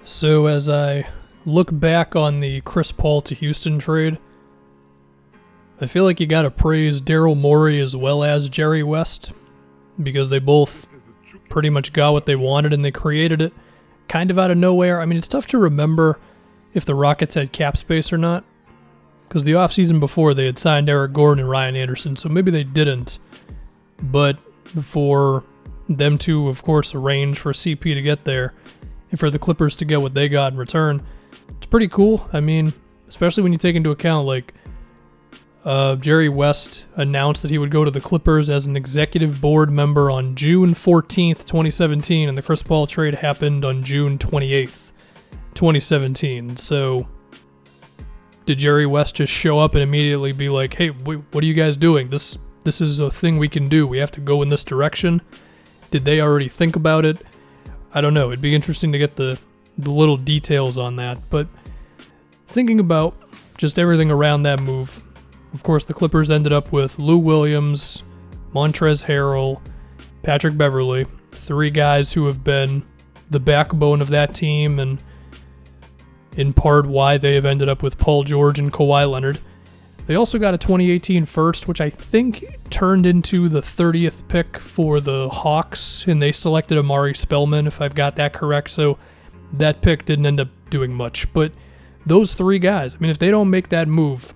So as I look back on the Chris Paul to Houston trade, I feel like you gotta praise Daryl Morey as well as Jerry West, because they both pretty much got what they wanted and they created it kind of out of nowhere. I mean, it's tough to remember if the Rockets had cap space or not, because the offseason before they had signed Eric Gordon and Ryan Anderson, so maybe they didn't. But for them to, of course, arrange for CP to get there and for the Clippers to get what they got in return, it's pretty cool. I mean, especially when you take into account, like, Jerry West announced that he would go to the Clippers as an executive board member on June 14th, 2017, and the Chris Paul trade happened on June 28th, 2017. So did Jerry West just show up and immediately be like, hey, what are you guys doing? This is a thing we can do. We have to go in this direction. Did they already think about it? I don't know. It'd be interesting to get the little details on that. But thinking about just everything around that move, of course, the Clippers ended up with Lou Williams, Montrezl Harrell, Patrick Beverley, three guys who have been the backbone of that team and in part why they have ended up with Paul George and Kawhi Leonard. They also got a 2018 first, which I think turned into the 30th pick for the Hawks, and they selected Amari Spellman, if I've got that correct, so that pick didn't end up doing much. But those three guys, I mean, if they don't make that move,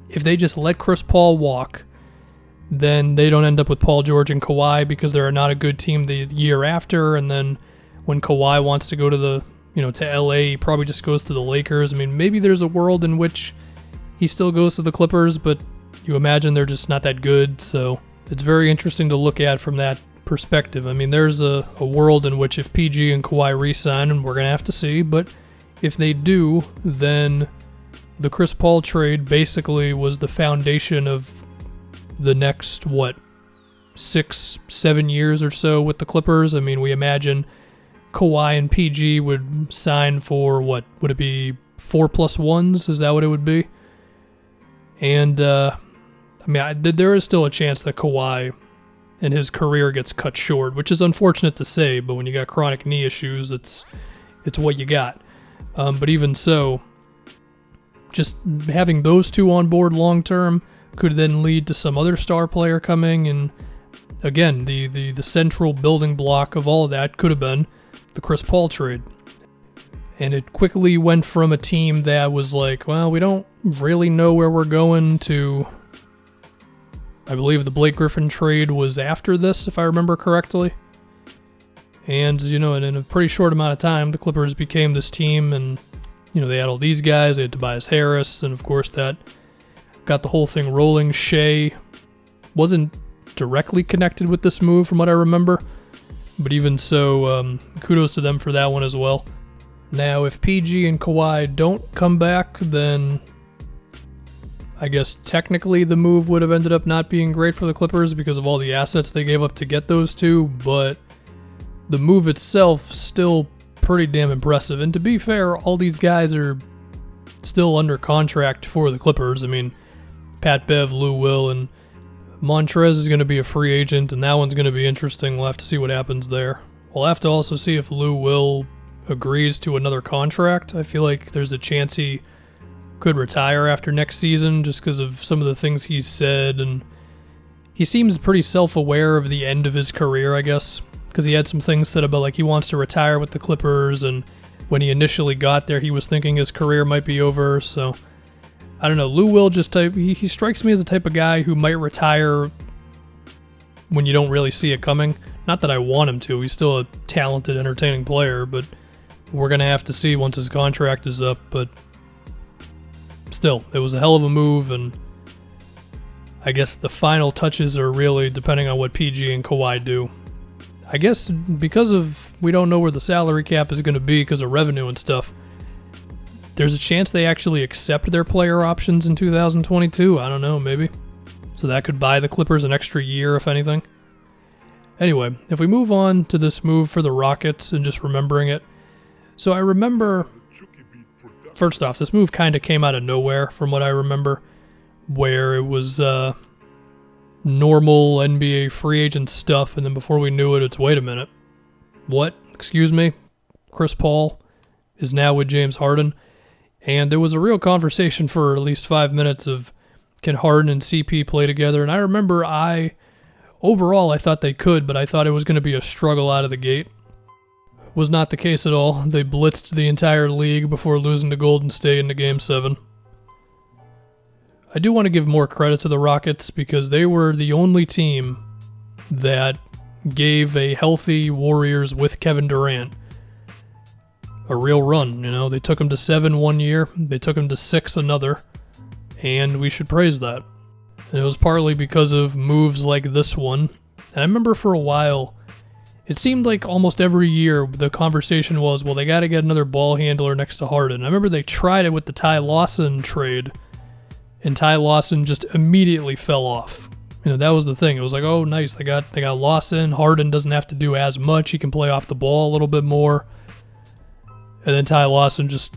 if they just let Chris Paul walk, then they don't end up with Paul George and Kawhi because they're not a good team the year after, and then when Kawhi wants to go to to LA, he probably just goes to the Lakers. I mean, maybe there's a world in which he still goes to the Clippers, but you imagine they're just not that good, so it's very interesting to look at from that perspective. I mean, there's a world in which if PG and Kawhi re-sign, and we're going to have to see, but if they do, then the Chris Paul trade basically was the foundation of the next, 6-7 years or so with the Clippers. I mean, we imagine Kawhi and PG would sign for, would it be 4+1s? Is that what it would be? And, there is still a chance that Kawhi and his career gets cut short, which is unfortunate to say, but when you got chronic knee issues, it's what you got. But even so, just having those two on board long term could then lead to some other star player coming, and again, the central building block of all of that could have been the Chris Paul trade. And it quickly went from a team that was like, well, we don't really know where we're going, to, I believe the Blake Griffin trade was after this, if I remember correctly. And, in a pretty short amount of time, the Clippers became this team, and they had all these guys. They had Tobias Harris, and of course that got the whole thing rolling. Shea wasn't directly connected with this move from what I remember, but even so, kudos to them for that one as well. Now, if PG and Kawhi don't come back, then I guess technically the move would have ended up not being great for the Clippers because of all the assets they gave up to get those two, but the move itself still pretty damn impressive. And to be fair, all these guys are still under contract for the Clippers. I mean, Pat Bev, Lou Will, and Montrez is going to be a free agent, and that one's going to be interesting. We'll have to see what happens there. We'll have to also see if Lou Will agrees to another contract. I feel like there's a chance he could retire after next season just because of some of the things he's said, and he seems pretty self-aware of the end of his career, I guess, because he had some things said about like he wants to retire with the Clippers, and when he initially got there, he was thinking his career might be over. So I don't know. Lou Will he strikes me as the type of guy who might retire when you don't really see it coming. Not that I want him to. He's still a talented, entertaining player, but we're going to have to see once his contract is up. But still, it was a hell of a move, and I guess the final touches are really depending on what PG and Kawhi do. I guess because of we don't know where the salary cap is going to be because of revenue and stuff, there's a chance they actually accept their player options in 2022. I don't know, maybe. So that could buy the Clippers an extra year, if anything. Anyway, if we move on to this move for the Rockets and just remembering it. So I remember, first off, this move kind of came out of nowhere from what I remember, where it was normal NBA free agent stuff, and then before we knew it, it's, wait a minute. What? Excuse me? Chris Paul is now with James Harden. And there was a real conversation for at least 5 minutes of, can Harden and CP play together? And I remember overall I thought they could, but I thought it was going to be a struggle out of the gate. Was not the case at all. They blitzed the entire league before losing to Golden State in the Game 7. I do want to give more credit to the Rockets because they were the only team that gave a healthy Warriors with Kevin Durant a real run. They took them to 7 one year, they took them to 6 another, and we should praise that. And it was partly because of moves like this one. And I remember for a while, it seemed like almost every year the conversation was, well, they got to get another ball handler next to Harden. I remember they tried it with the Ty Lawson trade, and Ty Lawson just immediately fell off. That was the thing. It was like, oh, nice, they got Lawson. Harden doesn't have to do as much. He can play off the ball a little bit more. And then Ty Lawson just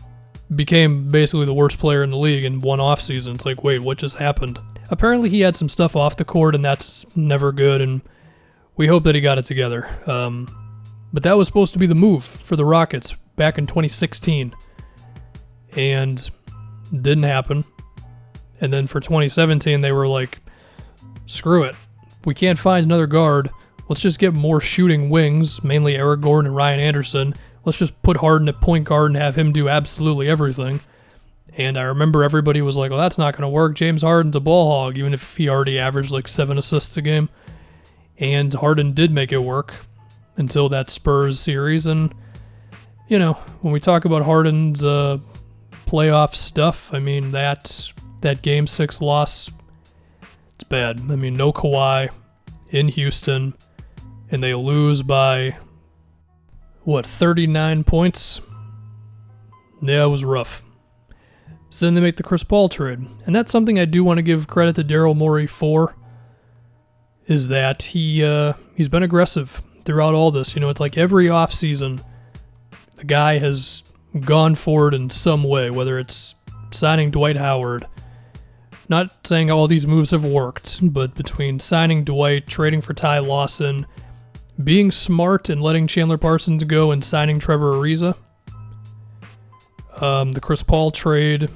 became basically the worst player in the league in one offseason. It's like, wait, what just happened? Apparently he had some stuff off the court, and that's never good, and we hope that he got it together. But that was supposed to be the move for the Rockets back in 2016. And didn't happen. And then for 2017, they were like, screw it. We can't find another guard. Let's just get more shooting wings, mainly Eric Gordon and Ryan Anderson. Let's just put Harden at point guard and have him do absolutely everything. And I remember everybody was like, well, that's not going to work. James Harden's a ball hog, even if he already averaged like 7 assists a game. And Harden did make it work until that Spurs series. And, when we talk about Harden's playoff stuff, I mean, that Game 6 loss, it's bad. I mean, no Kawhi in Houston, and they lose by, 39 points? Yeah, it was rough. So then they make the Chris Paul trade. And that's something I do want to give credit to Daryl Morey for, is that he's been aggressive throughout all this. It's like every offseason, the guy has gone for it in some way, whether it's signing Dwight Howard. Not saying all these moves have worked, but between signing Dwight, trading for Ty Lawson, being smart and letting Chandler Parsons go and signing Trevor Ariza, the Chris Paul trade,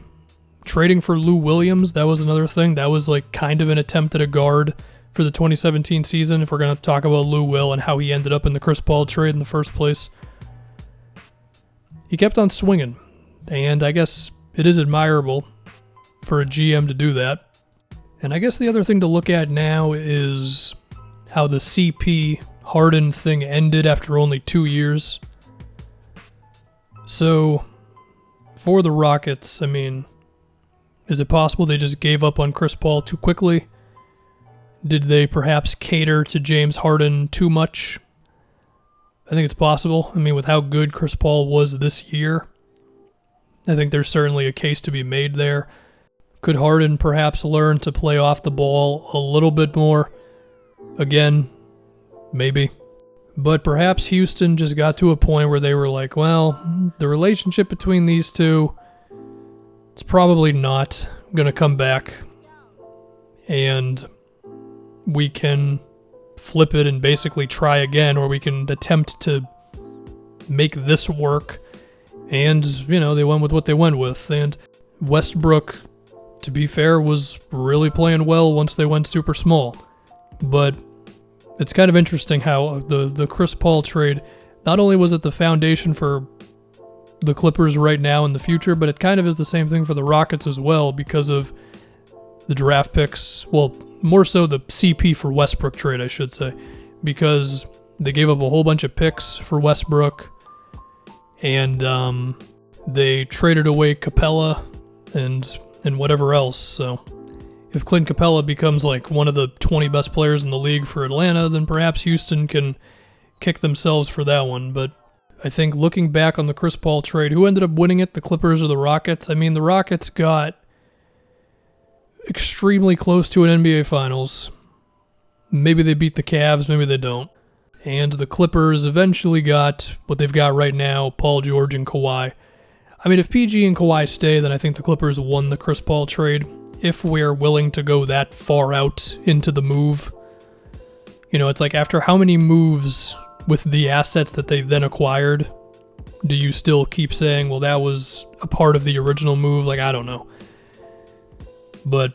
trading for Lou Williams, that was another thing. That was like kind of an attempt at a guard for the 2017 season, if we're going to talk about Lou Will and how he ended up in the Chris Paul trade in the first place. He kept on swinging, and I guess it is admirable for a GM to do that. And I guess the other thing to look at now is how the CP Harden thing ended after only 2 years. So, for the Rockets, I mean, is it possible they just gave up on Chris Paul too quickly? Did they perhaps cater to James Harden too much? I think it's possible. I mean, with how good Chris Paul was this year, I think there's certainly a case to be made there. Could Harden perhaps learn to play off the ball a little bit more? Again, maybe. But perhaps Houston just got to a point where they were like, well, the relationship between these two, it's probably not going to come back. And we can flip it and basically try again, or we can attempt to make this work. And, they went with what they went with. And Westbrook, to be fair, was really playing well once they went super small. But it's kind of interesting how the Chris Paul trade, not only was it the foundation for the Clippers right now and the future, but it kind of is the same thing for the Rockets as well because of the draft picks. Well, more so the CP for Westbrook trade, I should say, because they gave up a whole bunch of picks for Westbrook, and they traded away Capella and whatever else. So if Clint Capella becomes like one of the 20 best players in the league for Atlanta, then perhaps Houston can kick themselves for that one. But I think looking back on the Chris Paul trade, who ended up winning it, the Clippers or the Rockets? I mean, the Rockets got extremely close to an NBA Finals. Maybe they beat the Cavs, maybe they don't. And the Clippers eventually got what they've got right now, Paul George and Kawhi. I mean, if PG and Kawhi stay, then I think the Clippers won the Chris Paul trade. If we're willing to go that far out into the move. It's like after how many moves with the assets that they then acquired, do you still keep saying, well, that was a part of the original move? Like, I don't know. But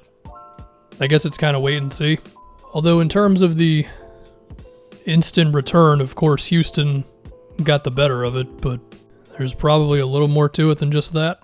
I guess it's kind of wait and see. Although in terms of the instant return, of course, Houston got the better of it, but there's probably a little more to it than just that.